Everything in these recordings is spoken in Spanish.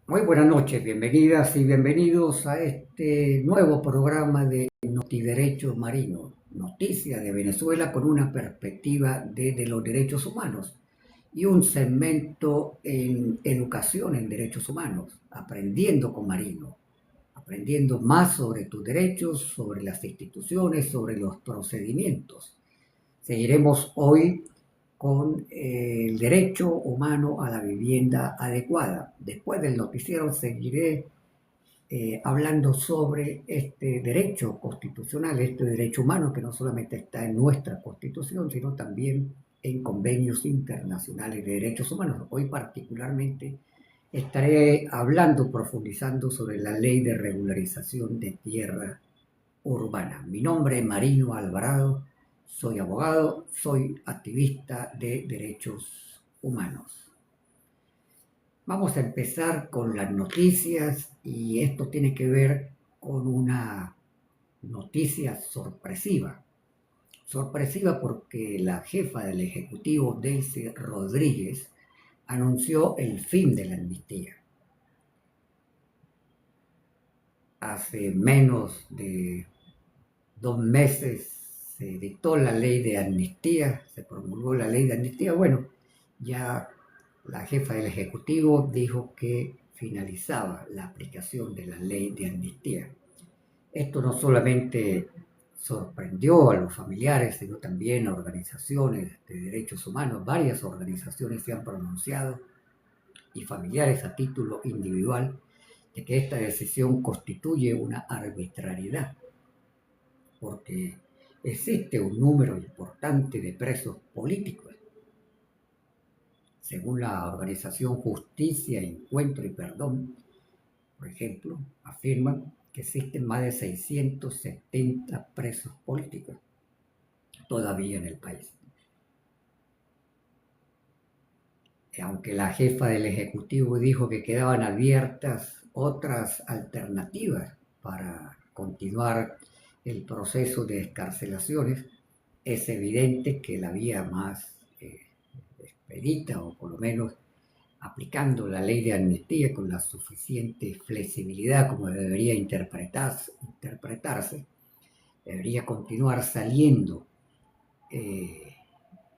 Muy buenas noches, bienvenidas y bienvenidos a este nuevo programa de Notiderechos Marinos, noticias de Venezuela con una perspectiva de los derechos humanos y un segmento en educación en derechos humanos, aprendiendo con Marino, aprendiendo más sobre tus derechos, sobre las instituciones, sobre los procedimientos. Seguiremos hoy con el derecho humano a la vivienda adecuada. Después del noticiero seguiré hablando sobre este derecho constitucional, este derecho humano que no solamente está en nuestra constitución, sino también en convenios internacionales de derechos humanos. Hoy particularmente estaré hablando, profundizando sobre la ley de regularización de tierra urbana. Mi nombre es Marino Alvarado, soy abogado, soy activista de derechos humanos. Vamos a empezar con las noticias y esto tiene que ver con una noticia sorpresiva. Sorpresiva porque la jefa del Ejecutivo, Delcy Rodríguez, anunció el fin de la amnistía. Hace menos de 2 meses se dictó la ley de amnistía, se promulgó la ley de amnistía. Bueno, ya la jefa del Ejecutivo dijo que finalizaba la aplicación de la ley de amnistía. Esto no solamente sorprendió a los familiares, sino también a organizaciones de derechos humanos. Varias organizaciones se han pronunciado y familiares a título individual de que esta decisión constituye una arbitrariedad, porque existe un número importante de presos políticos. Según la organización Justicia, Encuentro y Perdón, por ejemplo, afirman que existen más de 670 presos políticos todavía en el país. Aunque la jefa del Ejecutivo dijo que quedaban abiertas otras alternativas para continuar el proceso de excarcelaciones, es evidente que la vía más expedita, o por lo menos aplicando la ley de amnistía con la suficiente flexibilidad como debería interpretarse, debería continuar saliendo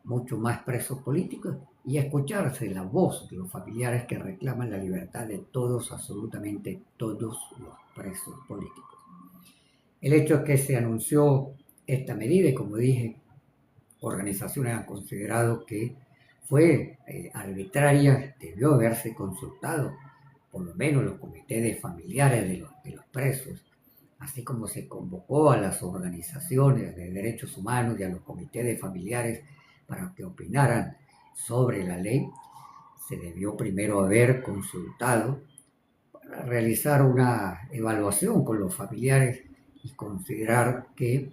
mucho más presos políticos y escucharse la voz de los familiares que reclaman la libertad de todos, absolutamente todos los presos políticos. El hecho es que se anunció esta medida y, como dije, organizaciones han considerado que fue arbitraria, debió haberse consultado por lo menos los comités de familiares de los presos, así como se convocó a las organizaciones de derechos humanos y a los comités de familiares para que opinaran sobre la ley. Se debió primero haber consultado para realizar una evaluación con los familiares y considerar que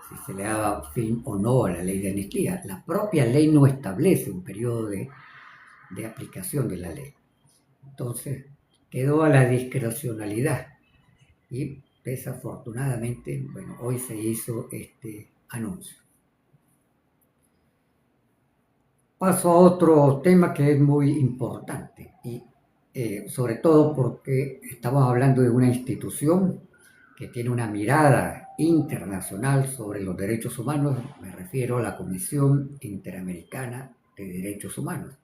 si se le daba fin o no a la ley de amnistía. La propia ley no establece un periodo de aplicación de la ley. Entonces, quedó a la discrecionalidad y desafortunadamente, bueno, hoy se hizo este anuncio. Paso a otro tema que es muy importante y sobre todo porque estamos hablando de una institución que tiene una mirada internacional sobre los derechos humanos. Me refiero a la Comisión Interamericana de Derechos Humanos.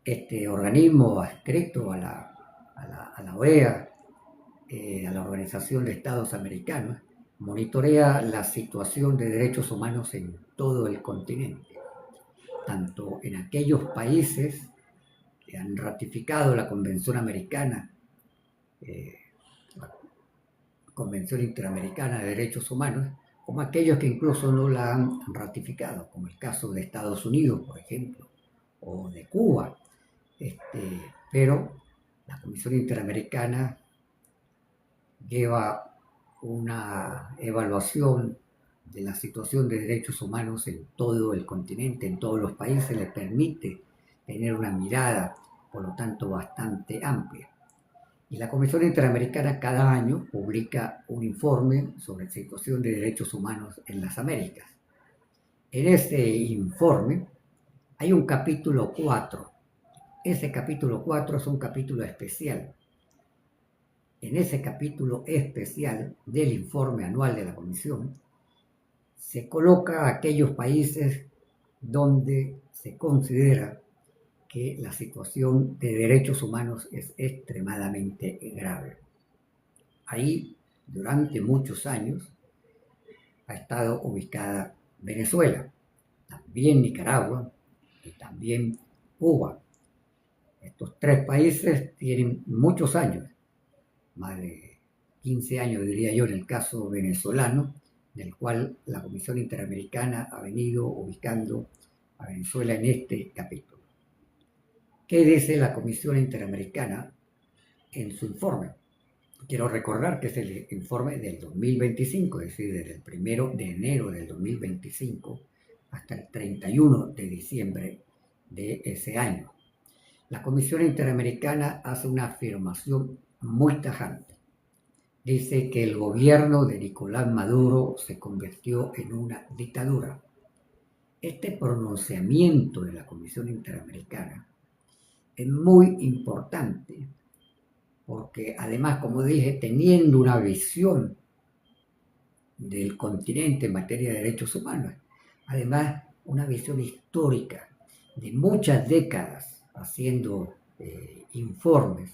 Este organismo adscrito a la OEA, a la Organización de Estados Americanos, monitorea la situación de derechos humanos en todo el continente, tanto en aquellos países que han ratificado la Convención Americana, la Convención Interamericana de Derechos Humanos, como aquellos que incluso no la han ratificado, como el caso de Estados Unidos, por ejemplo, o de Cuba. Pero la Comisión Interamericana lleva una evaluación de la situación de derechos humanos en todo el continente, en todos los países, le permite tener una mirada, por lo tanto, bastante amplia. Y la Comisión Interamericana cada año publica un informe sobre la situación de derechos humanos en las Américas. En este informe hay un capítulo 4 Ese capítulo 4 es un capítulo especial. En ese capítulo especial del informe anual de la Comisión se coloca a aquellos países donde se considera que la situación de derechos humanos es extremadamente grave. Ahí, durante muchos años, ha estado ubicada Venezuela, también Nicaragua y también Cuba. Estos tres países tienen muchos años, más de 15 años diría yo en el caso venezolano, del cual la Comisión Interamericana ha venido ubicando a Venezuela en este capítulo. ¿Qué dice la Comisión Interamericana en su informe? Quiero recordar que es el informe del 2025, es decir, desde el 1 de enero del 2025 hasta el 31 de diciembre de ese año. La Comisión Interamericana hace una afirmación muy tajante. Dice que el gobierno de Nicolás Maduro se convirtió en una dictadura. Este pronunciamiento de la Comisión Interamericana es muy importante porque además, como dije, teniendo una visión del continente en materia de derechos humanos, además una visión histórica de muchas décadas haciendo informes,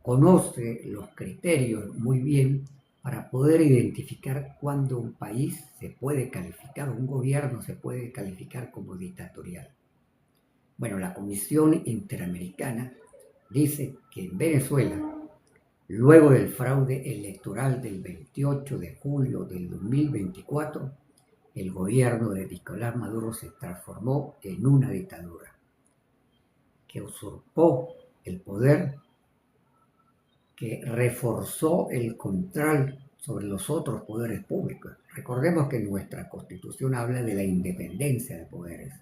conoce los criterios muy bien para poder identificar cuándo un país se puede calificar, un gobierno se puede calificar como dictatorial. Bueno, la Comisión Interamericana dice que en Venezuela, luego del fraude electoral del 28 de julio del 2024, el gobierno de Nicolás Maduro se transformó en una dictadura que usurpó el poder, que reforzó el control sobre los otros poderes públicos. Recordemos que nuestra Constitución habla de la independencia de poderes.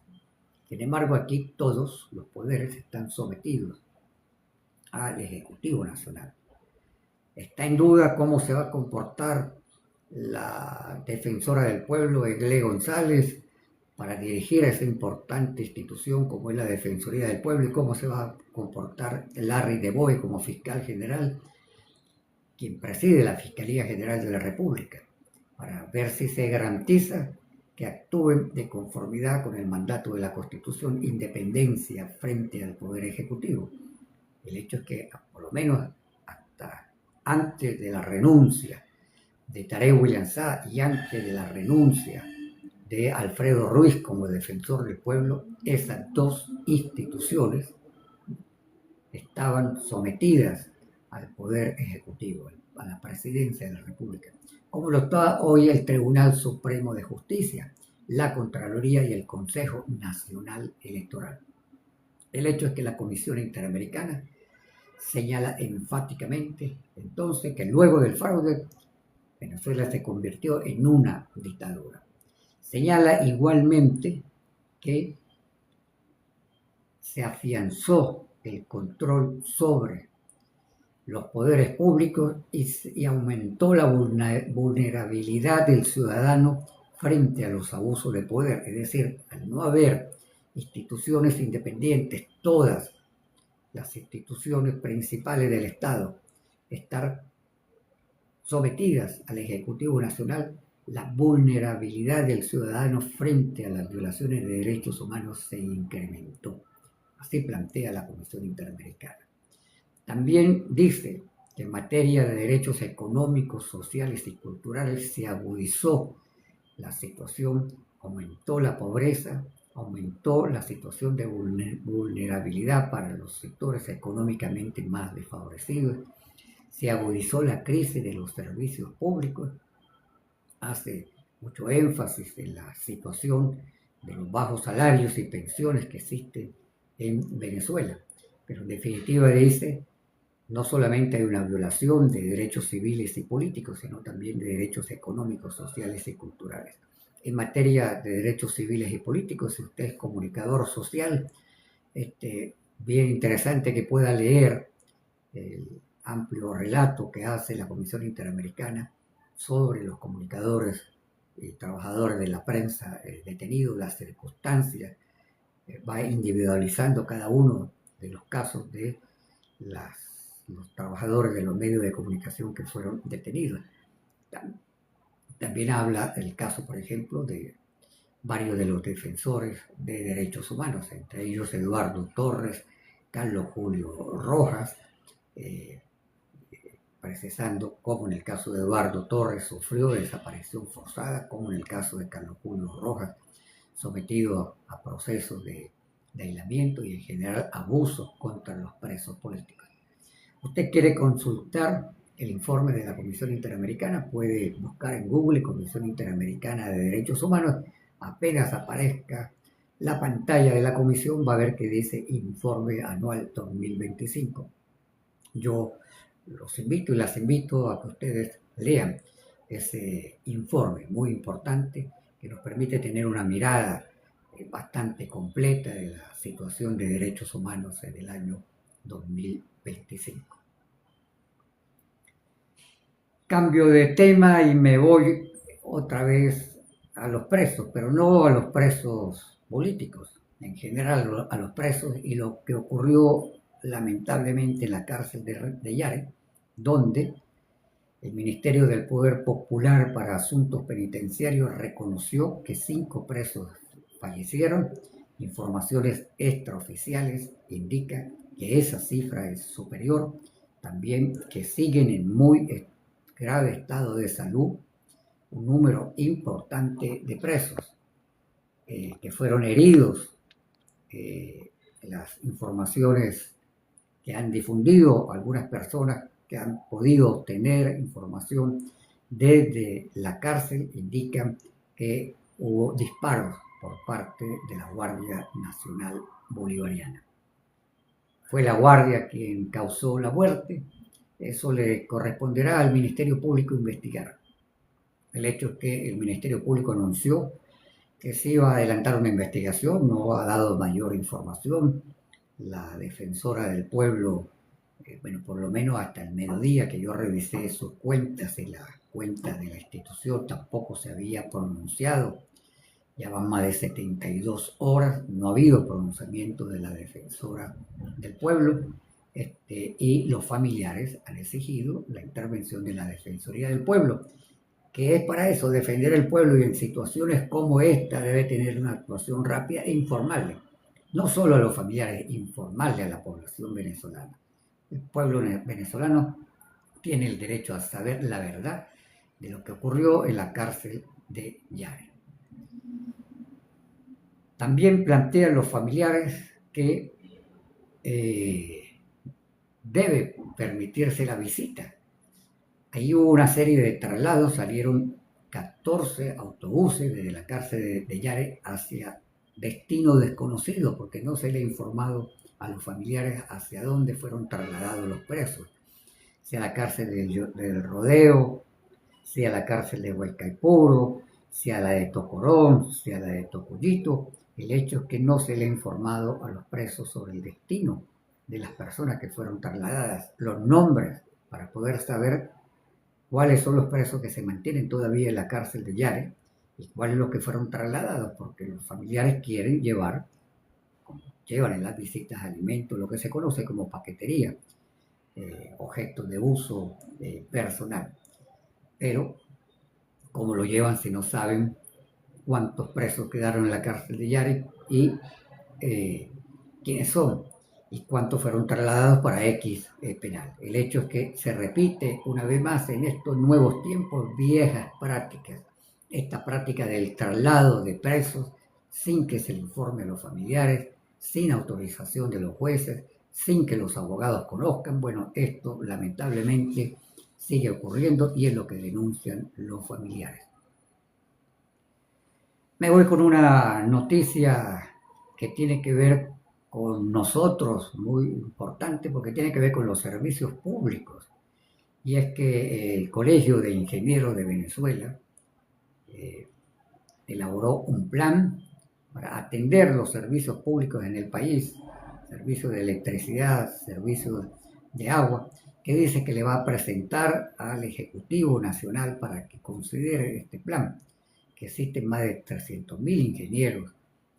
Sin embargo, aquí todos los poderes están sometidos al Ejecutivo Nacional. Está en duda cómo se va a comportar la defensora del pueblo, Egle González, para dirigir a esa importante institución como es la Defensoría del Pueblo, y cómo se va a comportar Larry de Boe como fiscal general, quien preside la Fiscalía General de la República, para ver si se garantiza que actúen de conformidad con el mandato de la Constitución, independencia frente al Poder Ejecutivo. El hecho es que, por lo menos hasta antes de la renuncia de Tarek William Saab y antes de la renuncia de Alfredo Ruiz como defensor del pueblo, esas dos instituciones estaban sometidas al Poder Ejecutivo, a la Presidencia de la República, como lo está hoy el Tribunal Supremo de Justicia, la Contraloría y el Consejo Nacional Electoral. El hecho es que la Comisión Interamericana señala enfáticamente entonces que luego del fraude, Venezuela se convirtió en una dictadura. Señala igualmente que se afianzó el control sobre los poderes públicos y aumentó la vulnerabilidad del ciudadano frente a los abusos de poder. Es decir, al no haber instituciones independientes, todas las instituciones principales del Estado estar sometidas al Ejecutivo Nacional, la vulnerabilidad del ciudadano frente a las violaciones de derechos humanos se incrementó. Así plantea la Comisión Interamericana. También dice que en materia de derechos económicos, sociales y culturales se agudizó la situación, aumentó la pobreza, aumentó la situación de vulnerabilidad para los sectores económicamente más desfavorecidos, se agudizó la crisis de los servicios públicos, hace mucho énfasis en la situación de los bajos salarios y pensiones que existen en Venezuela, pero en definitiva dice, no solamente hay una violación de derechos civiles y políticos, sino también de derechos económicos, sociales y culturales. En materia de derechos civiles y políticos, si usted es comunicador social, bien interesante que pueda leer el amplio relato que hace la Comisión Interamericana sobre los comunicadores y trabajadores de la prensa detenidos, las circunstancias, va individualizando cada uno de los casos de los trabajadores de los medios de comunicación que fueron detenidos. También habla el caso, por ejemplo, de varios de los defensores de derechos humanos, entre ellos Eduardo Torres, Carlos Julio Rojas, eh, precisando cómo en el caso de Eduardo Torres sufrió desaparición forzada, como en el caso de Carlos Julio Rojas, sometido a procesos de aislamiento y en general abusos contra los presos políticos. Usted quiere consultar el informe de la Comisión Interamericana, puede buscar en Google Comisión Interamericana de Derechos Humanos, apenas aparezca la pantalla de la comisión va a ver que dice Informe Anual 2025. Yo los invito y las invito a que ustedes lean ese informe muy importante que nos permite tener una mirada bastante completa de la situación de derechos humanos en el año 2025. Cambio de tema y me voy otra vez a los presos, pero no a los presos políticos, en general a los presos y lo que ocurrió lamentablemente en la cárcel de Yare, donde el Ministerio del Poder Popular para Asuntos Penitenciarios reconoció que 5 presos fallecieron. Informaciones extraoficiales indican que esa cifra es superior, también que siguen en muy grave estado de salud un número importante de presos que fueron heridos. Las informaciones que han difundido algunas personas que han podido obtener información desde la cárcel indican que hubo disparos por parte de la Guardia Nacional Bolivariana. Fue la Guardia quien causó la muerte. Eso le corresponderá al Ministerio Público investigar. El hecho es que el Ministerio Público anunció que se iba a adelantar una investigación, no ha dado mayor información. La defensora del pueblo, bueno, por lo menos hasta el mediodía que yo revisé sus cuentas y las cuentas de la institución, tampoco se había pronunciado. Ya van más de 72 horas, no ha habido pronunciamiento de la defensora del pueblo, y los familiares han exigido la intervención de la Defensoría del Pueblo, que es para eso, defender el pueblo, y en situaciones como esta debe tener una actuación rápida e informarle, no solo a los familiares, informarle a la población venezolana. El pueblo venezolano tiene el derecho a saber la verdad de lo que ocurrió en la cárcel de Yare. También plantean los familiares que debe permitirse la visita. Ahí hubo una serie de traslados, salieron 14 autobuses desde la cárcel de Yare hacia destino desconocido, porque no se le ha informado a los familiares hacia dónde fueron trasladados los presos, sea la cárcel del Rodeo, sea la cárcel de Huaycaipuro, sea la de Tocorón, sea la de Tocuyito. El hecho es que no se le ha informado a los presos sobre el destino de las personas que fueron trasladadas, los nombres, para poder saber cuáles son los presos que se mantienen todavía en la cárcel de Yare y cuáles los que fueron trasladados, porque los familiares quieren llevar, como llevan en las visitas, alimentos, lo que se conoce como paquetería, objetos de uso personal. Pero, ¿cómo lo llevan si no saben cuántos presos quedaron en la cárcel de Yare y quiénes son y cuántos fueron trasladados para X penal? El hecho es que se repite una vez más en estos nuevos tiempos viejas prácticas, esta práctica del traslado de presos sin que se le informe a los familiares, sin autorización de los jueces, sin que los abogados conozcan. Bueno, esto lamentablemente sigue ocurriendo y es lo que denuncian los familiares. Me voy con una noticia que tiene que ver con nosotros, muy importante, porque tiene que ver con los servicios públicos. Y es que el Colegio de Ingenieros de Venezuela elaboró un plan para atender los servicios públicos en el país, servicios de electricidad, servicios de agua, que dice que le va a presentar al Ejecutivo Nacional para que considere este plan, que existen más de 300.000 ingenieros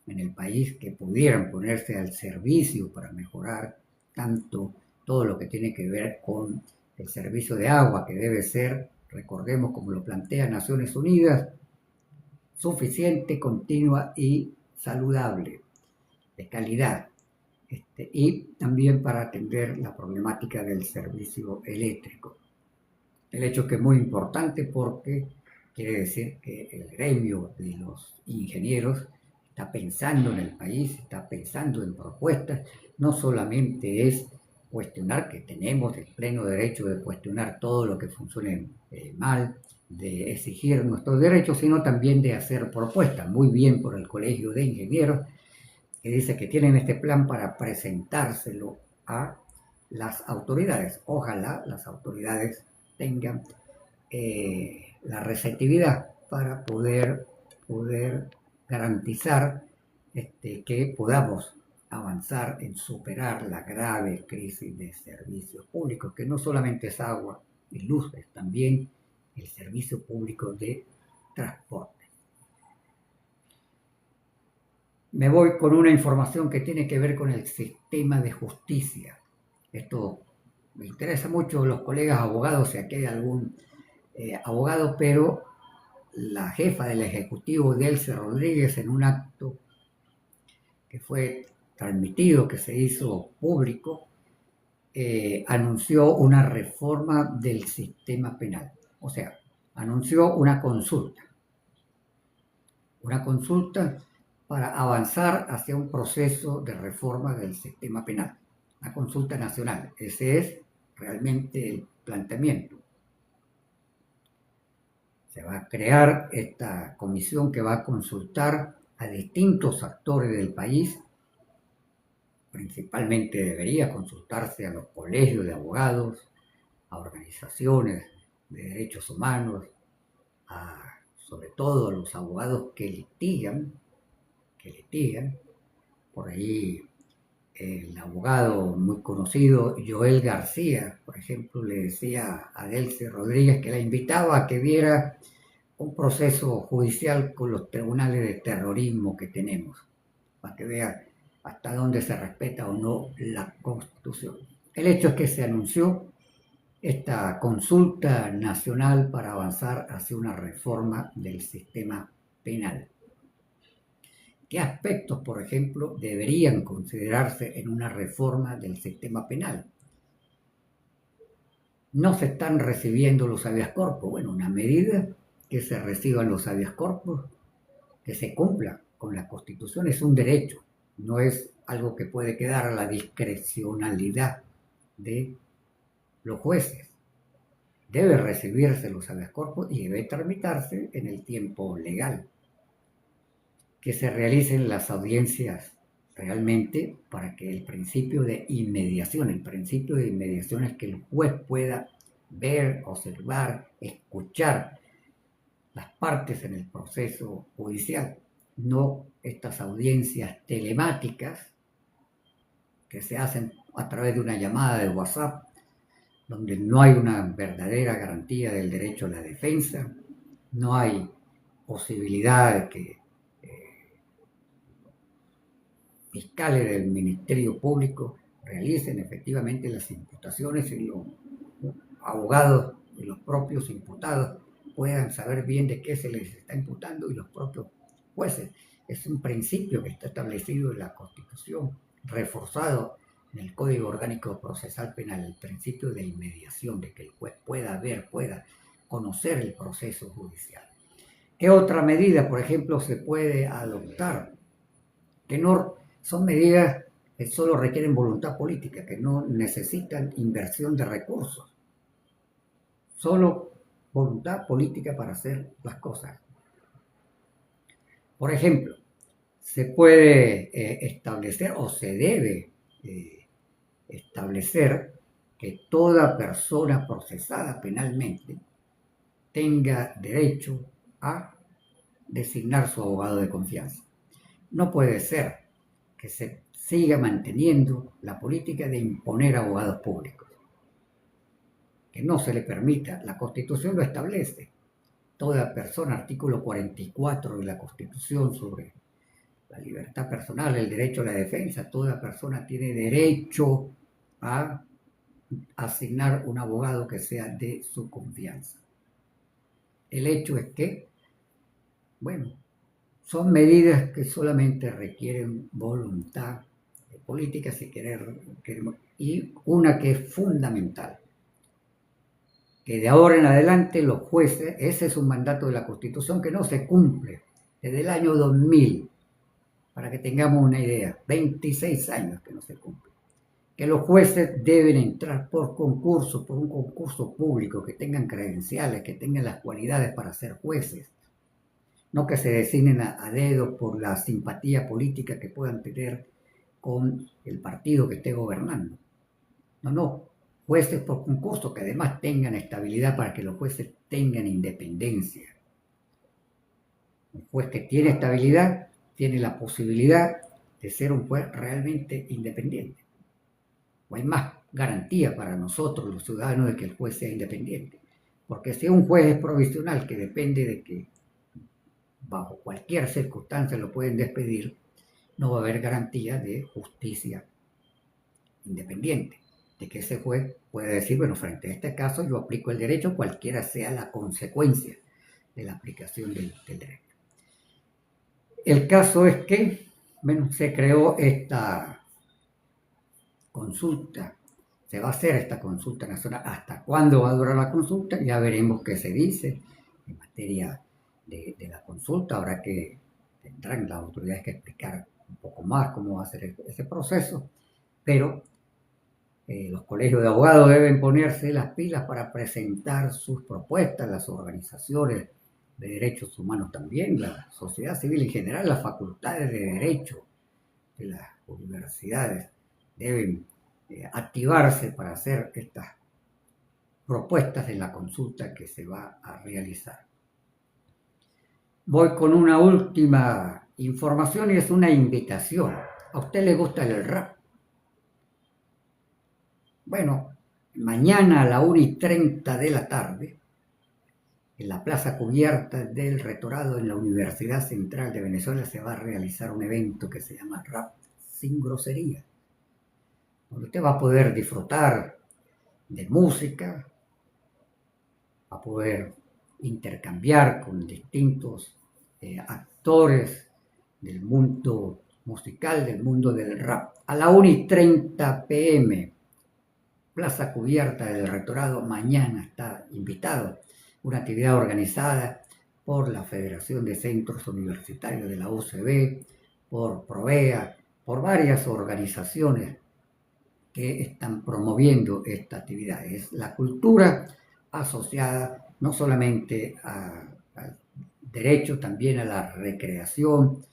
en el país que pudieran ponerse al servicio para mejorar tanto todo lo que tiene que ver con el servicio de agua, que debe ser, recordemos como lo plantea Naciones Unidas, suficiente, continua y saludable, de calidad. Y también para atender la problemática del servicio eléctrico. El hecho que es muy importante porque quiere decir que el gremio de los ingenieros está pensando en el país, está pensando en propuestas, no solamente es cuestionar, que tenemos el pleno derecho de cuestionar todo lo que funcione mal, de exigir nuestros derechos, sino también de hacer propuestas. Muy bien por el Colegio de Ingenieros, que dice que tienen este plan para presentárselo a las autoridades. Ojalá las autoridades tengan la receptividad para poder garantizar que podamos avanzar en superar la grave crisis de servicios públicos, que no solamente es agua y luz, es también el servicio público de transporte. Me voy con una información que tiene que ver con el sistema de justicia. Esto me interesa mucho los colegas abogados, si aquí hay algún abogado, pero la jefa del Ejecutivo, Delcy Rodríguez, en un acto que fue transmitido, que se hizo público, anunció una reforma del sistema penal. O sea, anunció una consulta para avanzar hacia un proceso de reforma del sistema penal, una consulta nacional. Ese es realmente el planteamiento. Se va a crear esta comisión que va a consultar a distintos actores del país. Principalmente debería consultarse a los colegios de abogados, a organizaciones de derechos humanos, sobre todo a los abogados que litigan. Por ahí el abogado muy conocido Joel García, por ejemplo, le decía a Delcy Rodríguez que la invitaba a que viera un proceso judicial con los tribunales de terrorismo que tenemos, para que vea hasta dónde se respeta o no la Constitución. El hecho es que se anunció esta consulta nacional para avanzar hacia una reforma del sistema penal. ¿Qué aspectos, por ejemplo, deberían considerarse en una reforma del sistema penal? No se están recibiendo los habeas corpus. Bueno, una medida que se reciban los habeas corpus, que se cumpla con la Constitución, es un derecho, no es algo que puede quedar a la discrecionalidad de los jueces. Debe recibirse los habeas corpus y debe tramitarse en el tiempo legal. Que se realicen las audiencias realmente para que el principio de inmediación es que el juez pueda ver, observar, escuchar las partes en el proceso judicial, no estas audiencias telemáticas que se hacen a través de una llamada de WhatsApp, donde no hay una verdadera garantía del derecho a la defensa, no hay posibilidad de que fiscales del Ministerio Público realicen efectivamente las imputaciones y los abogados y los propios imputados puedan saber bien de qué se les está imputando y los propios jueces. Es un principio que está establecido en la Constitución, reforzado en el Código Orgánico Procesal Penal, el principio de inmediación, de que el juez pueda ver, pueda conocer el proceso judicial. ¿Qué otra medida, por ejemplo, se puede adoptar? Que no son medidas que solo requieren voluntad política, que no necesitan inversión de recursos. Solo voluntad política para hacer las cosas. Por ejemplo, se puede establecer o se debe establecer que toda persona procesada penalmente tenga derecho a designar su abogado de confianza. No puede ser que se siga manteniendo la política de imponer abogados públicos, que no se le permita. La Constitución lo establece. Toda persona, artículo 44 de la Constitución sobre la libertad personal, el derecho a la defensa. Toda persona tiene derecho a asignar un abogado que sea de su confianza. El hecho es que, bueno, son medidas que solamente requieren voluntad política, si queremos, y una que es fundamental, que de ahora en adelante los jueces, ese es un mandato de la Constitución que no se cumple desde el año 2000, para que tengamos una idea, 26 años que no se cumple, que los jueces deben entrar por concurso, por un concurso público, que tengan credenciales, que tengan las cualidades para ser jueces, no que se designen a dedo por la simpatía política que puedan tener con el partido que esté gobernando. No, jueces por concurso que además tengan estabilidad para que los jueces tengan independencia. Un juez que tiene estabilidad tiene la posibilidad de ser un juez realmente independiente. O hay más garantía para nosotros los ciudadanos de que el juez sea independiente. Porque si un juez es provisional, que depende de que bajo cualquier circunstancia lo pueden despedir, no va a haber garantía de justicia independiente, de que ese juez pueda decir, bueno, frente a este caso yo aplico el derecho, cualquiera sea la consecuencia de la aplicación del derecho. El caso es que, bueno, se creó esta consulta, se va a hacer esta consulta nacional. ¿Hasta cuándo va a durar la consulta? Ya veremos qué se dice en materia de la consulta. Ahora que tendrán las autoridades que explicar un poco más cómo va a ser ese proceso, pero los colegios de abogados deben ponerse las pilas para presentar sus propuestas, las organizaciones de derechos humanos también, la sociedad civil en general, las facultades de derecho de las universidades deben activarse para hacer estas propuestas en la consulta que se va a realizar. Voy con una última información y es una invitación. ¿A usted le gusta el rap? Bueno, mañana a la 1:30 de la tarde, en la plaza cubierta del Rectorado en la Universidad Central de Venezuela, se va a realizar un evento que se llama Rap sin Grosería, donde usted va a poder disfrutar de música, va a poder intercambiar con distintos actores del mundo musical, del mundo del rap. A la 1:30 p.m., plaza cubierta del Rectorado, mañana está invitado. Una actividad organizada por la Federación de Centros Universitarios de la UCB, por Provea, por varias organizaciones que están promoviendo esta actividad. Es la cultura asociada no solamente al derecho, también a la recreación,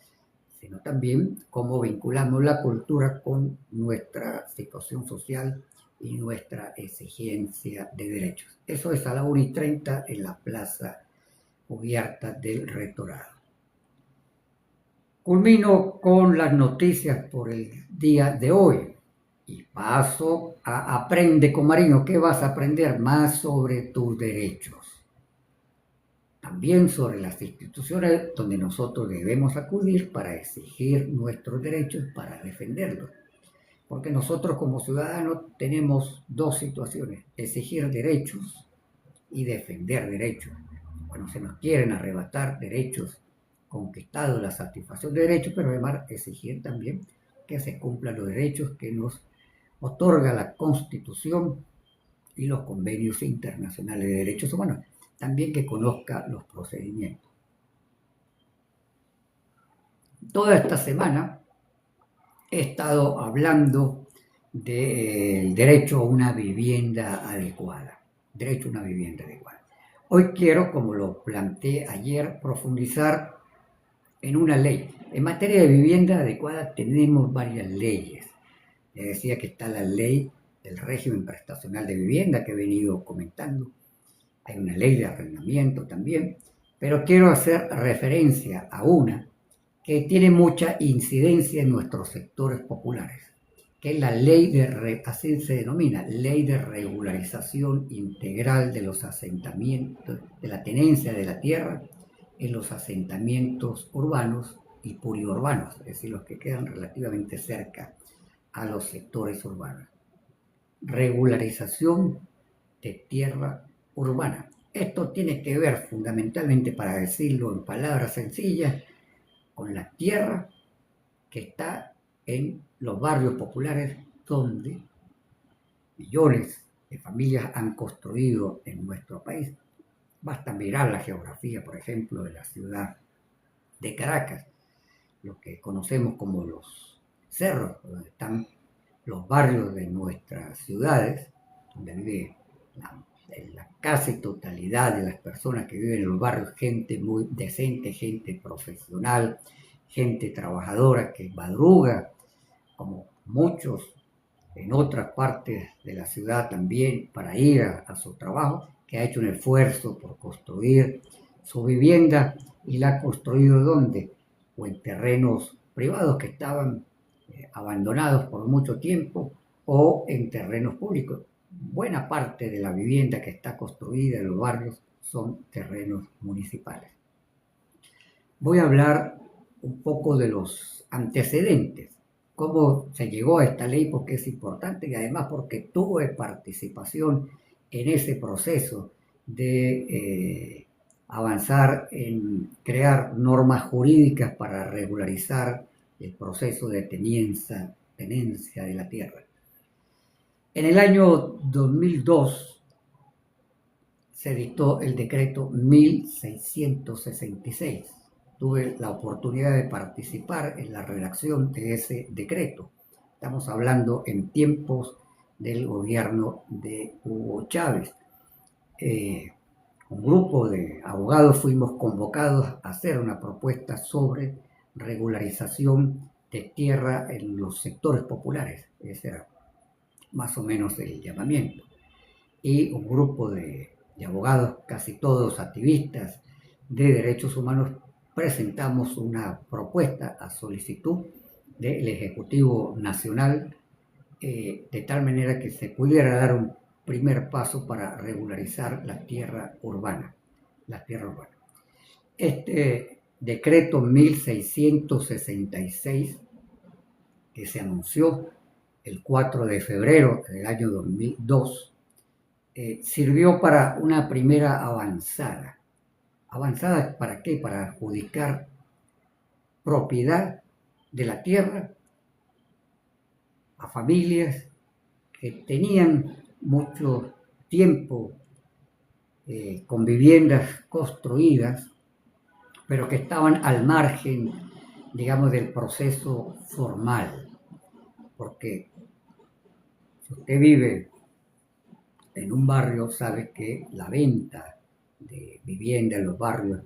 sino también cómo vinculamos la cultura con nuestra situación social y nuestra exigencia de derechos. Eso es a la 1:30 en la plaza cubierta del Rectorado. Culmino con las noticias por el día de hoy y paso a Aprende con Mariño. ¿Qué vas a aprender? Más sobre tus derechos. También sobre las instituciones donde nosotros debemos acudir para exigir nuestros derechos, para defenderlos. Porque nosotros como ciudadanos tenemos dos situaciones: exigir derechos y defender derechos. Cuando se nos quieren arrebatar derechos conquistados, la satisfacción de derechos, pero además exigir también que se cumplan los derechos que nos otorga la Constitución y los convenios internacionales de derechos humanos. También que conozca los procedimientos. Toda esta semana he estado hablando del derecho a una vivienda adecuada. Derecho a una vivienda adecuada. Hoy quiero, como lo planteé ayer, profundizar en una ley. En materia de vivienda adecuada tenemos varias leyes. Les decía que está la ley del régimen prestacional de vivienda que he venido comentando. Hay una ley de arrendamiento también, pero quiero hacer referencia a una que tiene mucha incidencia en nuestros sectores populares, que es la ley así se denomina, Ley de Regularización Integral de los Asentamientos, de la tenencia de la tierra en los asentamientos urbanos y puriurbanos, es decir, los que quedan relativamente cerca a los sectores urbanos. Regularización de tierra urbana. Esto tiene que ver fundamentalmente, para decirlo en palabras sencillas, con la tierra que está en los barrios populares donde millones de familias han construido en nuestro país. Basta mirar la geografía, por ejemplo, de la ciudad de Caracas, lo que conocemos como los cerros, donde están los barrios de nuestras ciudades, donde vive la casi totalidad de las personas que viven en los barrios, gente muy decente, gente profesional, gente trabajadora que madruga, como muchos en otras partes de la ciudad también, para ir a su trabajo, que ha hecho un esfuerzo por construir su vivienda y la ha construido ¿dónde? O en terrenos privados que estaban abandonados por mucho tiempo o en terrenos públicos. Buena parte de la vivienda que está construida en los barrios son terrenos municipales. Voy a hablar un poco de los antecedentes, cómo se llegó a esta ley, porque es importante y además porque tuve participación en ese proceso de avanzar en crear normas jurídicas para regularizar el proceso de tenencia de la tierra. En el año 2002 se dictó el decreto 1666. Tuve la oportunidad de participar en la redacción de ese decreto. Estamos hablando en tiempos del gobierno de Hugo Chávez. Un grupo de abogados fuimos convocados a hacer una propuesta sobre regularización de tierra en los sectores populares. Ese era más o menos el llamamiento. Y un grupo de abogados, casi todos activistas de derechos humanos, presentamos una propuesta a solicitud del Ejecutivo Nacional de tal manera que se pudiera dar un primer paso para regularizar la tierra urbana. Este decreto 1666, que se anunció el 4 de febrero del año 2002, sirvió para una primera avanzada. ¿Avanzada para qué? Para adjudicar propiedad de la tierra a familias que tenían mucho tiempo con viviendas construidas, pero que estaban al margen, digamos, del proceso formal. Porque si usted vive en un barrio, sabe que la venta de vivienda en los barrios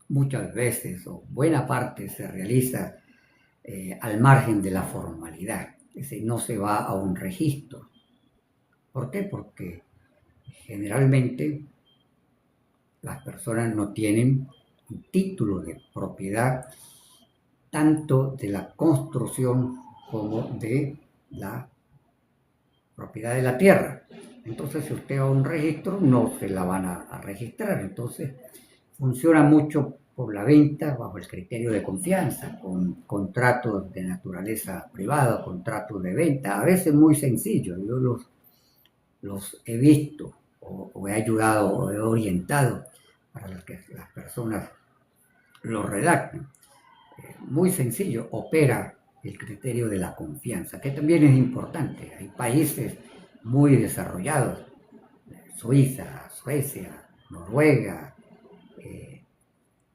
muchas veces o buena parte se realiza al margen de la formalidad, es decir, no se va a un registro. ¿Por qué? Porque generalmente las personas no tienen un título de propiedad tanto de la construcción como de la propiedad de la tierra. Entonces, si usted va a un registro, no se la van a registrar. Entonces, funciona mucho por la venta bajo el criterio de confianza, con contratos de naturaleza privada, contratos de venta, a veces muy sencillos. Yo los he visto o he ayudado o he orientado para que las personas lo redacten. Muy sencillo, opera el criterio de la confianza, que también es importante. Hay países muy desarrollados, Suiza, Suecia, Noruega,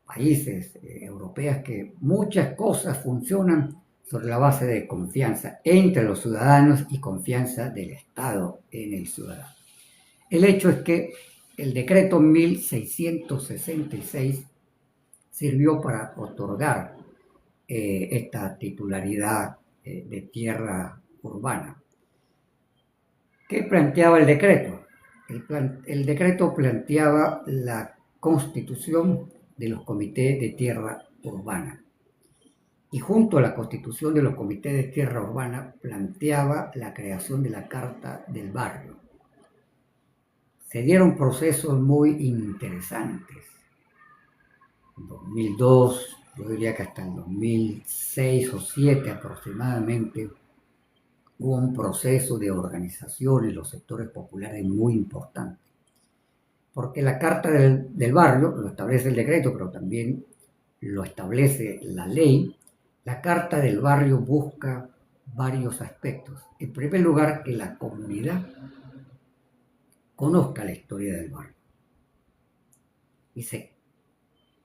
países europeos, que muchas cosas funcionan sobre la base de confianza entre los ciudadanos y confianza del Estado en el ciudadano. El hecho es que el decreto 1666 sirvió para otorgar esta titularidad de tierra urbana. ¿Qué planteaba el decreto? El decreto planteaba la constitución de los comités de tierra urbana. Y junto a la constitución de los comités de tierra urbana planteaba la creación de la Carta del Barrio. Se dieron procesos muy interesantes. En 2002 yo diría que hasta el 2006 o 2007 aproximadamente, hubo un proceso de organización en los sectores populares muy importante. Porque la Carta del Barrio, lo establece el decreto, pero también lo establece la ley, la Carta del Barrio busca varios aspectos. En primer lugar, que la comunidad conozca la historia del barrio y se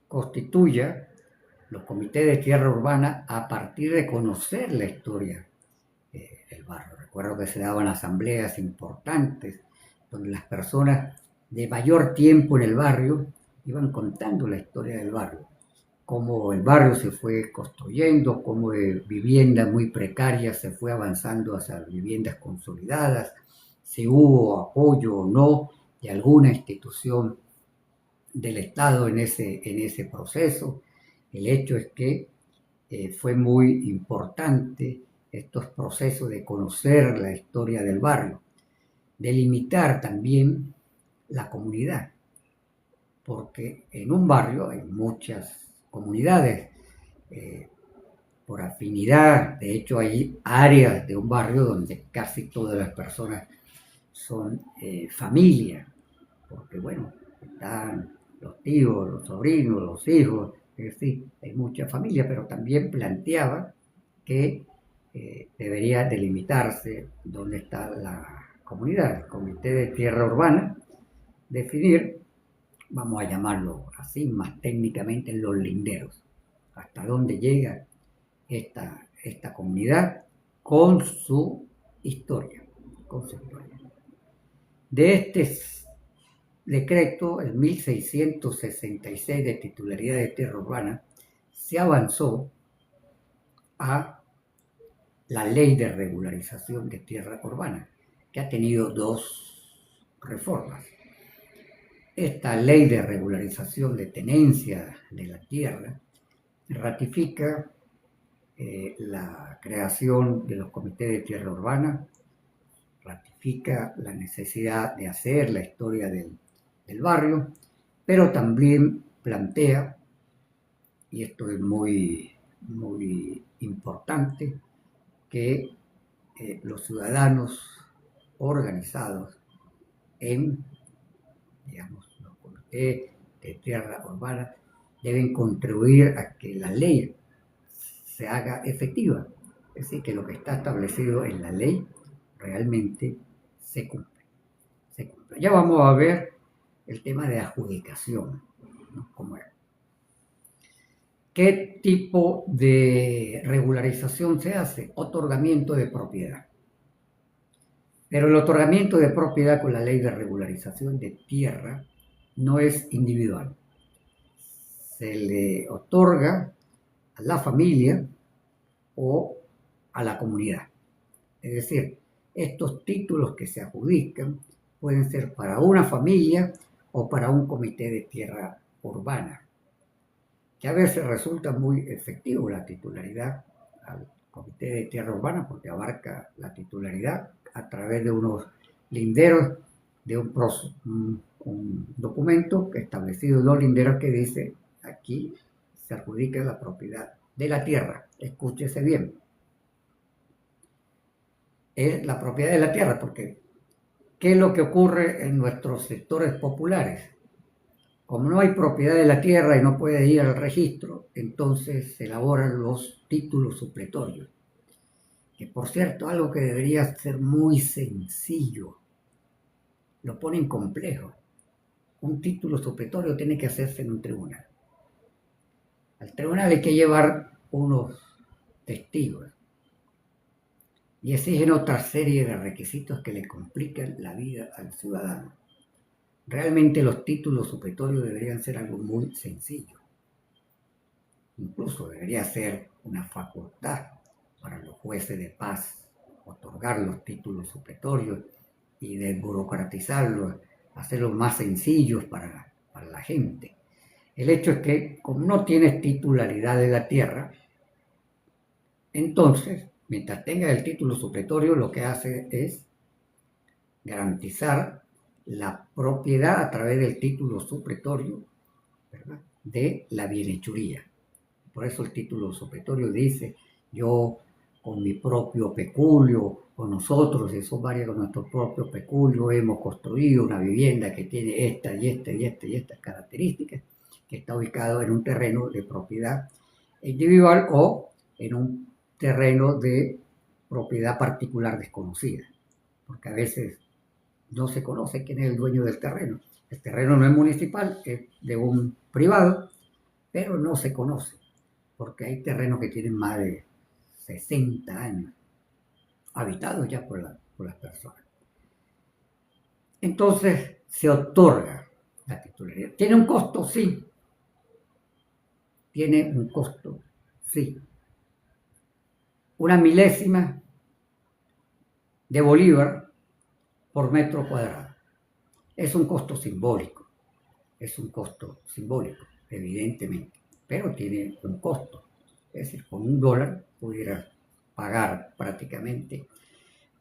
constituya los comités de tierra urbana a partir de conocer la historia del barrio. Recuerdo que se daban asambleas importantes donde las personas de mayor tiempo en el barrio iban contando la historia del barrio, cómo el barrio se fue construyendo, cómo de viviendas muy precarias se fue avanzando hacia viviendas consolidadas, si hubo apoyo o no de alguna institución del Estado en ese proceso. El hecho es que fue muy importante estos procesos de conocer la historia del barrio, delimitar también la comunidad, porque en un barrio hay muchas comunidades por afinidad. De hecho, hay áreas de un barrio donde casi todas las personas son familia, porque bueno, están los tíos, los sobrinos, los hijos, es decir, hay mucha familia, pero también planteaba que debería delimitarse dónde está la comunidad, el comité de tierra urbana, definir, vamos a llamarlo así más técnicamente, los linderos, hasta dónde llega esta comunidad con su historia, con su historia. De este decreto, el 1666 de titularidad de tierra urbana, se avanzó a la ley de regularización de tierra urbana, que ha tenido dos reformas. Esta ley de regularización de tenencia de la tierra ratifica la creación de los comités de tierra urbana, ratifica la necesidad de hacer la historia del barrio, pero también plantea, y esto es muy, muy importante, que los ciudadanos organizados en, digamos, los comités de tierra urbana deben contribuir a que la ley se haga efectiva. Es decir, que lo que está establecido en la ley realmente se cumple. Se cumple. Ya vamos a ver el tema de adjudicación, ¿no? ¿Cómo es? ¿Qué tipo de regularización se hace? Otorgamiento de propiedad. Pero el otorgamiento de propiedad con la ley de regularización de tierra no es individual. Se le otorga a la familia o a la comunidad. Es decir, estos títulos que se adjudican pueden ser para una familia o para un comité de tierra urbana, que a veces resulta muy efectivo la titularidad al comité de tierra urbana porque abarca la titularidad a través de unos linderos de un documento que establecido dos linderos que dice aquí se adjudica la propiedad de la tierra. Escúchese bien. Es la propiedad de la tierra, porque ¿qué es lo que ocurre en nuestros sectores populares? Como no hay propiedad de la tierra y no puede ir al registro, entonces se elaboran los títulos supletorios, que por cierto, algo que debería ser muy sencillo, lo ponen complejo. Un título supletorio tiene que hacerse en un tribunal. Al tribunal hay que llevar unos testigos y exigen otra serie de requisitos que le complican la vida al ciudadano. Realmente los títulos supletorios deberían ser algo muy sencillo. Incluso debería ser una facultad para los jueces de paz otorgar los títulos supletorios y desburocratizarlos, hacerlos más sencillos para la gente. El hecho es que como no tienes titularidad de la tierra, entonces, mientras tengas el título supletorio, lo que hace es garantizar la propiedad a través del título supletorio, ¿verdad?, de la bienhechuría. Por eso el título supletorio dice, yo con mi propio peculio, con nosotros, y son varios con nuestro propio peculio, hemos construido una vivienda que tiene esta y esta y esta y estas características, que está ubicado en un terreno de propiedad individual o en un terreno de propiedad particular desconocida, porque a veces no se conoce quién es el dueño del terreno. El terreno no es municipal, es de un privado, pero no se conoce, porque hay terrenos que tienen más de 60 años habitados ya por las personas. Entonces se otorga la titularidad. ¿Tiene un costo? Sí. Tiene un costo, sí. Una milésima de bolívar por metro cuadrado. Es un costo simbólico, evidentemente, pero tiene un costo. Es decir, con $1 pudiera pagar prácticamente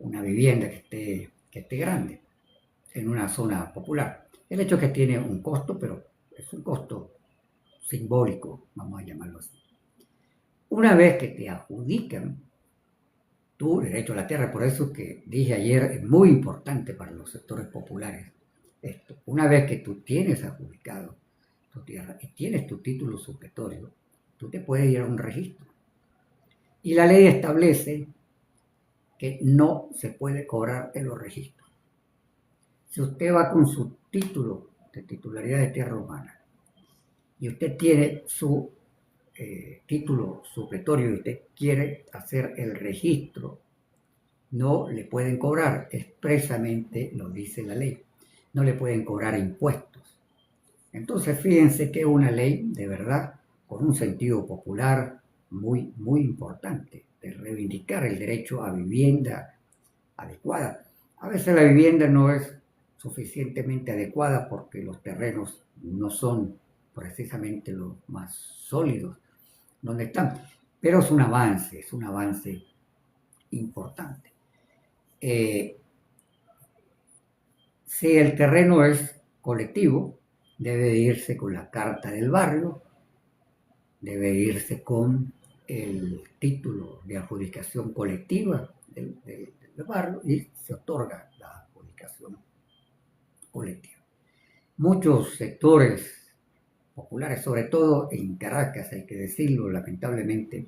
una vivienda que esté grande en una zona popular. El hecho es que tiene un costo, pero es un costo simbólico, vamos a llamarlo así. Una vez que te adjudican tu derecho a la tierra, por eso que dije ayer, es muy importante para los sectores populares esto. Una vez que tú tienes adjudicado tu tierra y tienes tu título supletorio, tú te puedes ir a un registro. Y la ley establece que no se puede cobrar en los registros. Si usted va con su título de titularidad de tierra humana y usted tiene su título supletorio y usted quiere hacer el registro, no le pueden cobrar, expresamente lo dice la ley, no le pueden cobrar impuestos. Entonces fíjense que es una ley de verdad con un sentido popular muy, muy importante, de reivindicar el derecho a vivienda adecuada. A veces la vivienda no es suficientemente adecuada porque los terrenos no son precisamente los más sólidos donde están, pero es un avance importante. Si el terreno es colectivo, debe irse con la carta del barrio, debe irse con el título de adjudicación colectiva del barrio y se otorga la adjudicación colectiva. Muchos sectores populares, sobre todo en Caracas, hay que decirlo, lamentablemente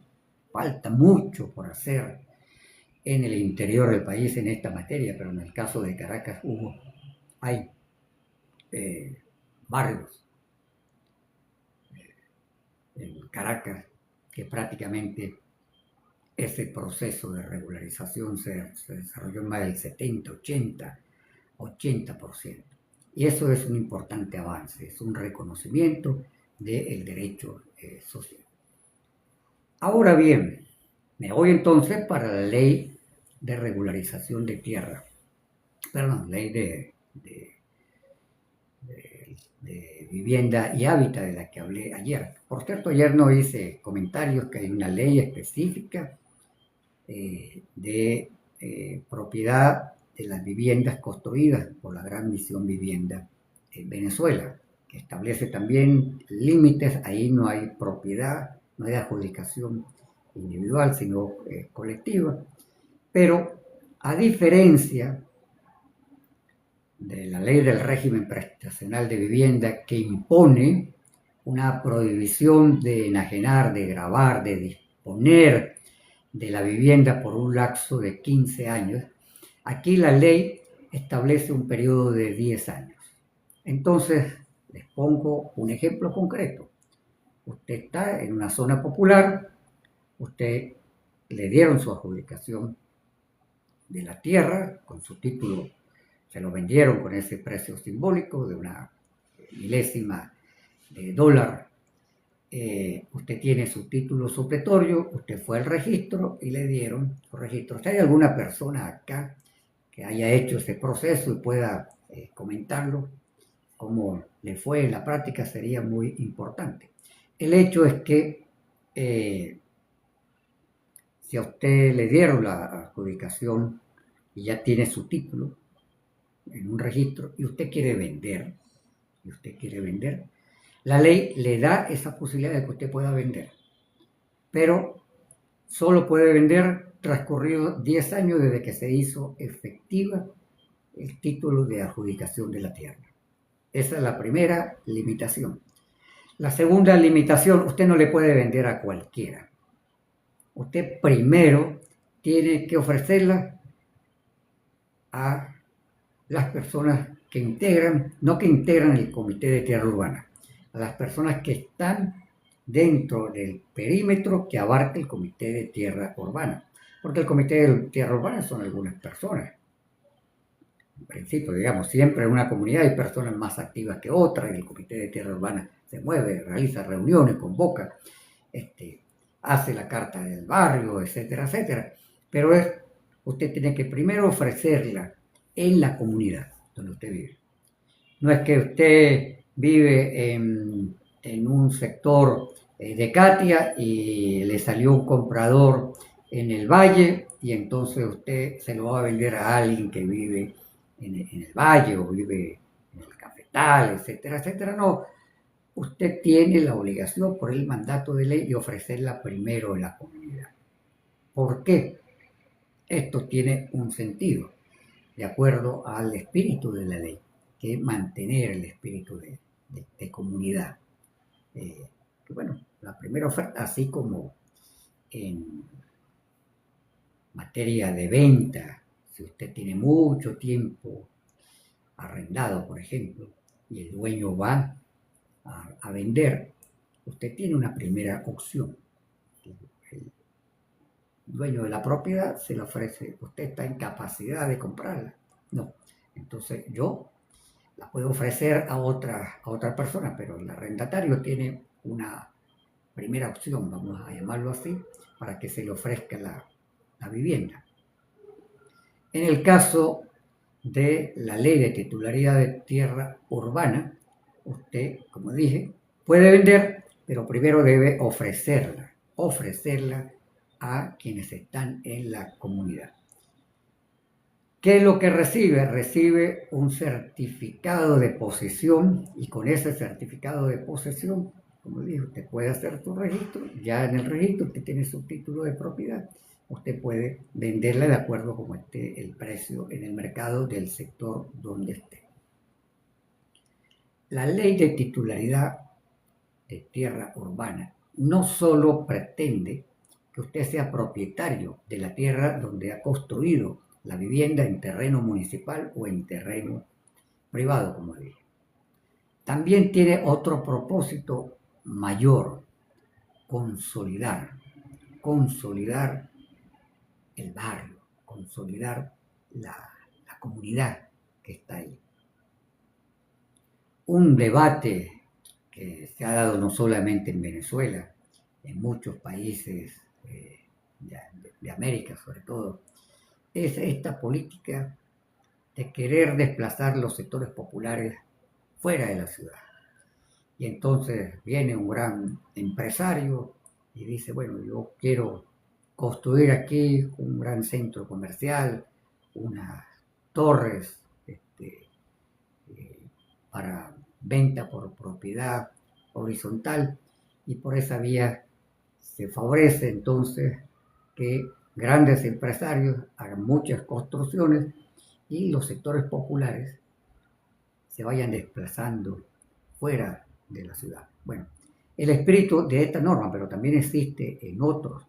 falta mucho por hacer en el interior del país en esta materia, pero en el caso de Caracas hay barrios en Caracas que prácticamente ese proceso de regularización se desarrolló en más del 70, 80%. Y eso es un importante avance, es un reconocimiento del derecho social. Ahora bien, me voy entonces para la ley de regularización de tierra, ley de vivienda y hábitat de la que hablé ayer. Por cierto, ayer no hice comentarios que hay una ley específica de propiedad de las viviendas construidas por la Gran Misión Vivienda en Venezuela, que establece también límites. Ahí no hay propiedad, no hay adjudicación individual, sino colectiva. Pero a diferencia de la ley del régimen prestacional de vivienda, que impone una prohibición de enajenar, de gravar, de disponer de la vivienda por un lapso de 15 años, aquí la ley establece un periodo de 10 años. Entonces, les pongo un ejemplo concreto. Usted está en una zona popular, usted le dieron su adjudicación de la tierra con su título, se lo vendieron con ese precio simbólico de una milésima de dólar. Usted tiene su título supletorio, usted fue al registro y le dieron su registro. Si hay alguna persona acá que haya hecho ese proceso y pueda comentarlo, cómo le fue en la práctica, sería muy importante. El hecho es que si a usted le dieron la adjudicación y ya tiene su título en un registro y usted quiere vender, la ley le da esa posibilidad de que usted pueda vender. pero solo puede vender transcurridos 10 años desde que se hizo efectiva el título de adjudicación de la tierra. Esa es la primera limitación. La segunda limitación, usted no le puede vender a cualquiera. Usted primero tiene que ofrecerla a las personas que integran, no que integran el Comité de Tierra Urbana, a las personas que están dentro del perímetro que abarca el Comité de Tierra Urbana. Porque el Comité de Tierra Urbana son algunas personas. En principio, digamos, siempre en una comunidad hay personas más activas que otras, y el Comité de Tierra Urbana se mueve, realiza reuniones, convoca, hace la carta del barrio, etcétera, etcétera. Pero usted tiene que primero ofrecerla en la comunidad donde usted vive. No es que usted vive en un sector de Catia y le salió un comprador en el valle y entonces usted se lo va a vender a alguien que vive en el valle o vive en el cafetal, etcétera, etcétera. No, usted tiene la obligación por el mandato de ley de ofrecerla primero en la comunidad. ¿Por qué? Esto tiene un sentido, de acuerdo al espíritu de la ley, que es mantener el espíritu de comunidad. Que bueno, la primera oferta, así como en materia de venta, si usted tiene mucho tiempo arrendado, por ejemplo, y el dueño va a vender, usted tiene una primera opción. El dueño de la propiedad se le ofrece, usted está en capacidad de comprarla. No, entonces yo la puedo ofrecer a otra persona, pero el arrendatario tiene una primera opción, vamos a llamarlo así, para que se le ofrezca la vivienda. En el caso de la ley de titularidad de tierra urbana, usted, como dije, puede vender, pero primero debe ofrecerla a quienes están en la comunidad. ¿Qué es lo que recibe? Recibe un certificado de posesión y con ese certificado de posesión, como dije, usted puede hacer su registro, ya en el registro usted tiene su título de propiedad, usted puede venderla de acuerdo como esté el precio en el mercado del sector donde esté. La ley de titularidad de tierra urbana no solo pretende que usted sea propietario de la tierra donde ha construido la vivienda en terreno municipal o en terreno privado, como dije. También tiene otro propósito mayor, consolidar el barrio, consolidar la comunidad que está ahí. Un debate que se ha dado no solamente en Venezuela, en muchos países de América sobre todo, es esta política de querer desplazar los sectores populares fuera de la ciudad. Y entonces viene un gran empresario y dice, bueno, yo quiero construir aquí un gran centro comercial, unas torres para venta por propiedad horizontal, y por esa vía se favorece entonces que grandes empresarios hagan muchas construcciones y los sectores populares se vayan desplazando fuera de la ciudad. Bueno, el espíritu de esta norma, pero también existe en otros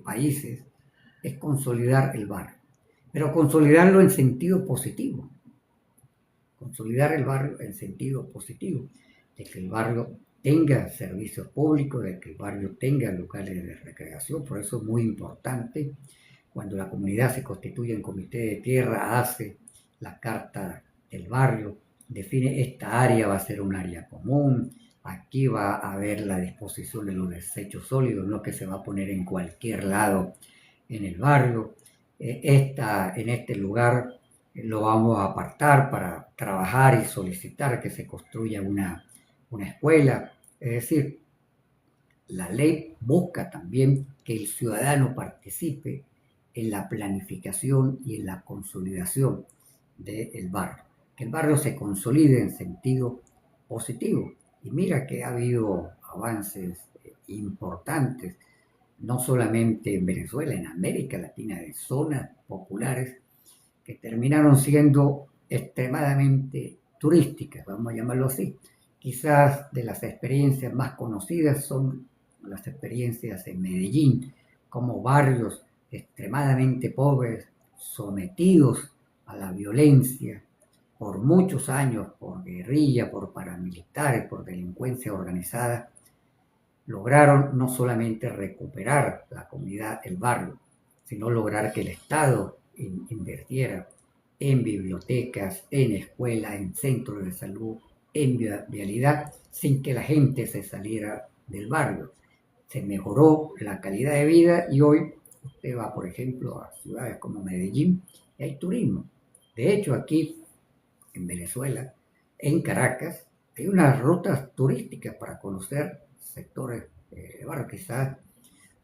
países, es consolidar el barrio, pero consolidarlo en sentido positivo. Consolidar el barrio en sentido positivo, de que el barrio tenga servicios públicos, de que el barrio tenga locales de recreación. Por eso es muy importante cuando la comunidad se constituye en comité de tierra, hace la carta del barrio, define esta área va a ser un área común, aquí va a haber la disposición de los desechos sólidos, no que se va a poner en cualquier lado en el barrio. En este lugar lo vamos a apartar para trabajar y solicitar que se construya una escuela. Es decir, la ley busca también que el ciudadano participe en la planificación y en la consolidación del barrio. Que el barrio se consolide en sentido positivo. Y mira que ha habido avances importantes, no solamente en Venezuela, en América Latina, de zonas populares que terminaron siendo extremadamente turísticas, vamos a llamarlo así. Quizás de las experiencias más conocidas son las experiencias en Medellín, como barrios extremadamente pobres, sometidos a la violencia por muchos años, por guerrilla, por paramilitares, por delincuencia organizada, lograron no solamente recuperar la comunidad, el barrio, sino lograr que el Estado invirtiera en bibliotecas, en escuelas, en centros de salud, en vialidad, sin que la gente se saliera del barrio. Se mejoró la calidad de vida y hoy usted va, por ejemplo, a ciudades como Medellín y hay turismo. De hecho, aquí en Venezuela, en Caracas, hay unas rutas turísticas para conocer sectores de barrio. Quizás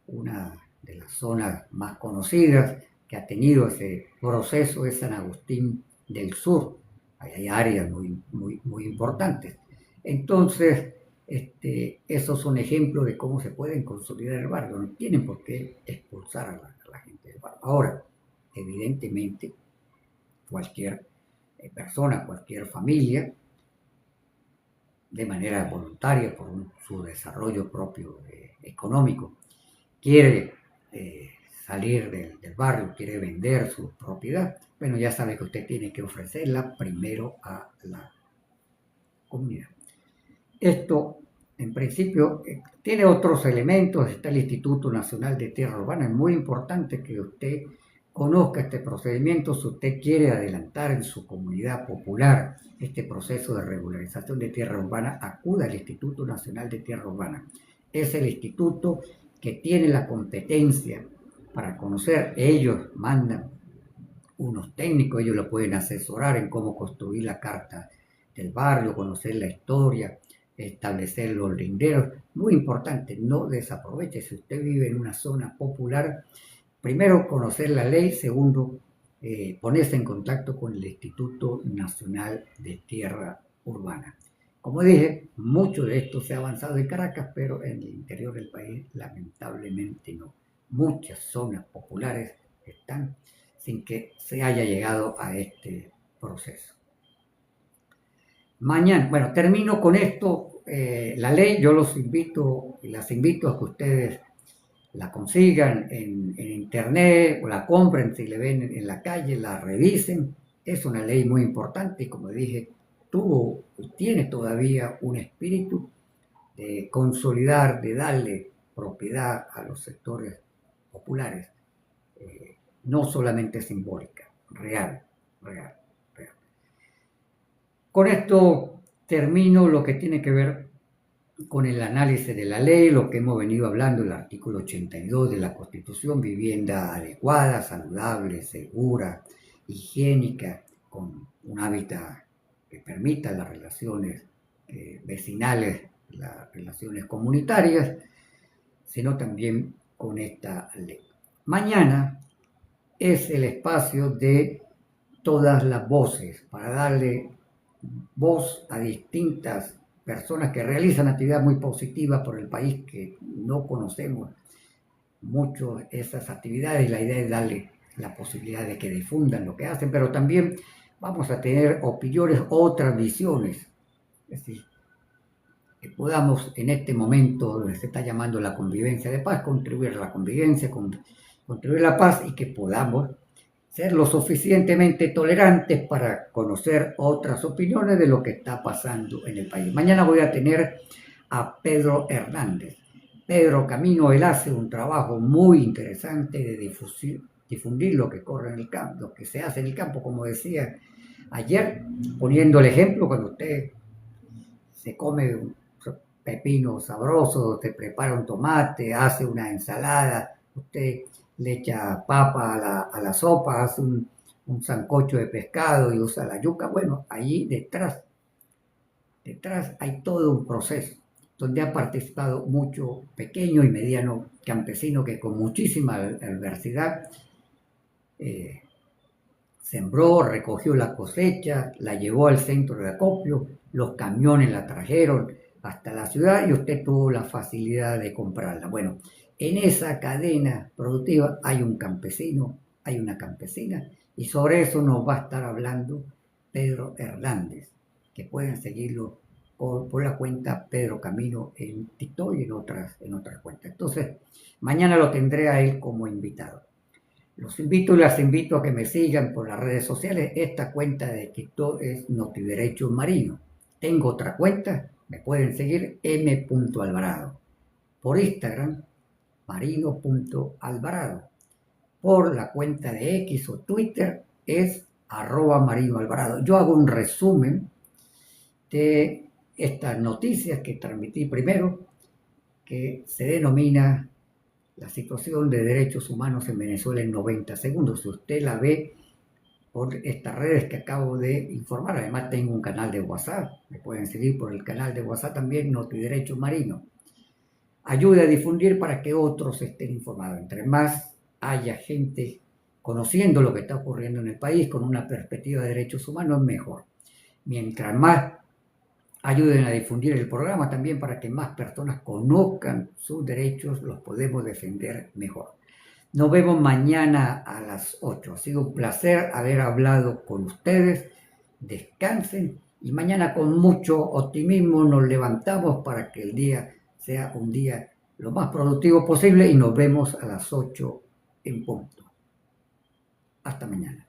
una de las zonas más conocidas que ha tenido ese proceso es San Agustín del Sur. Hay áreas muy importantes. Entonces, esos son ejemplos de cómo se pueden consolidar el barrio. No tienen por qué expulsar a la gente del barrio. Ahora, evidentemente, cualquier persona, cualquier familia, de manera voluntaria por su desarrollo propio económico, quiere salir del barrio, quiere vender su propiedad, bueno, ya sabe que usted tiene que ofrecerla primero a la comunidad. Esto, en principio, tiene otros elementos. Está el Instituto Nacional de Tierra Urbana. Es muy importante que usted conozca este procedimiento si usted quiere adelantar en su comunidad popular este proceso de regularización de tierra urbana. Acuda al Instituto Nacional de Tierra Urbana. Es el instituto que tiene la competencia para conocer. Ellos mandan unos técnicos, ellos lo pueden asesorar en cómo construir la carta del barrio, conocer la historia, establecer los linderos. Muy importante, no desaproveche. Si usted vive en una zona popular, primero, conocer la ley. Segundo, ponerse en contacto con el Instituto Nacional de Tierra Urbana. Como dije, mucho de esto se ha avanzado en Caracas, pero en el interior del país lamentablemente no. Muchas zonas populares están sin que se haya llegado a este proceso. Mañana, bueno, termino con esto. La ley, yo las invito a que ustedes la consigan en internet o la compren si le ven en la calle, la revisen. Es una ley muy importante y, como dije, tiene todavía un espíritu de consolidar, de darle propiedad a los sectores populares, no solamente simbólica, real. Con esto termino lo que tiene que ver con el análisis de la ley, lo que hemos venido hablando, el artículo 82 de la Constitución: vivienda adecuada, saludable, segura, higiénica, con un hábitat que permita las relaciones vecinales, las relaciones comunitarias, sino también con esta ley. Mañana es el espacio de todas las voces, para darle voz a distintas personas que realizan actividad muy positiva por el país, que no conocemos mucho esas actividades. La idea es darle la posibilidad de que difundan lo que hacen, pero también vamos a tener opiniones, otras visiones. Es decir, que podamos en este momento donde se está llamando la convivencia de paz, contribuir a la convivencia, contribuir a la paz, y que podamos ser lo suficientemente tolerantes para conocer otras opiniones de lo que está pasando en el país. Mañana voy a tener a Pedro Hernández. Pedro Camino, él hace un trabajo muy interesante de difundir lo que corre en el campo, lo que se hace en el campo, como decía ayer, poniendo el ejemplo. Cuando usted se come un pepino sabroso, te prepara un tomate, hace una ensalada, usted le echa papa a la sopa, hace un sancocho de pescado y usa la yuca. Bueno, allí detrás hay todo un proceso donde ha participado mucho pequeño y mediano campesino que con muchísima adversidad sembró, recogió la cosecha, la llevó al centro de acopio, los camiones la trajeron hasta la ciudad y usted tuvo la facilidad de comprarla. Bueno, en esa cadena productiva hay un campesino, hay una campesina, y sobre eso nos va a estar hablando Pedro Hernández, que pueden seguirlo por la cuenta Pedro Camino en TikTok y en otras cuentas. Entonces, mañana lo tendré a él como invitado. Los invito y las invito a que me sigan por las redes sociales. Esta cuenta de TikTok es Notiderecho Marino. Tengo otra cuenta, me pueden seguir m.alvarado. Por Instagram, marino.alvarado. Por la cuenta de X o Twitter es @marinoalvarado. Yo hago un resumen de estas noticias que transmití primero, que se denomina la situación de derechos humanos en Venezuela en 90 segundos. Si usted la ve por estas redes que acabo de informar, además tengo un canal de WhatsApp, me pueden seguir por el canal de WhatsApp también, Notiderecho Marino. Ayude a difundir para que otros estén informados. Entre más haya gente conociendo lo que está ocurriendo en el país con una perspectiva de derechos humanos, mejor. Mientras más ayuden a difundir el programa también para que más personas conozcan sus derechos, los podemos defender mejor. Nos vemos mañana a las 8. Ha sido un placer haber hablado con ustedes. Descansen y mañana con mucho optimismo nos levantamos para que el día sea un día lo más productivo posible y nos vemos a las 8 en punto. Hasta mañana.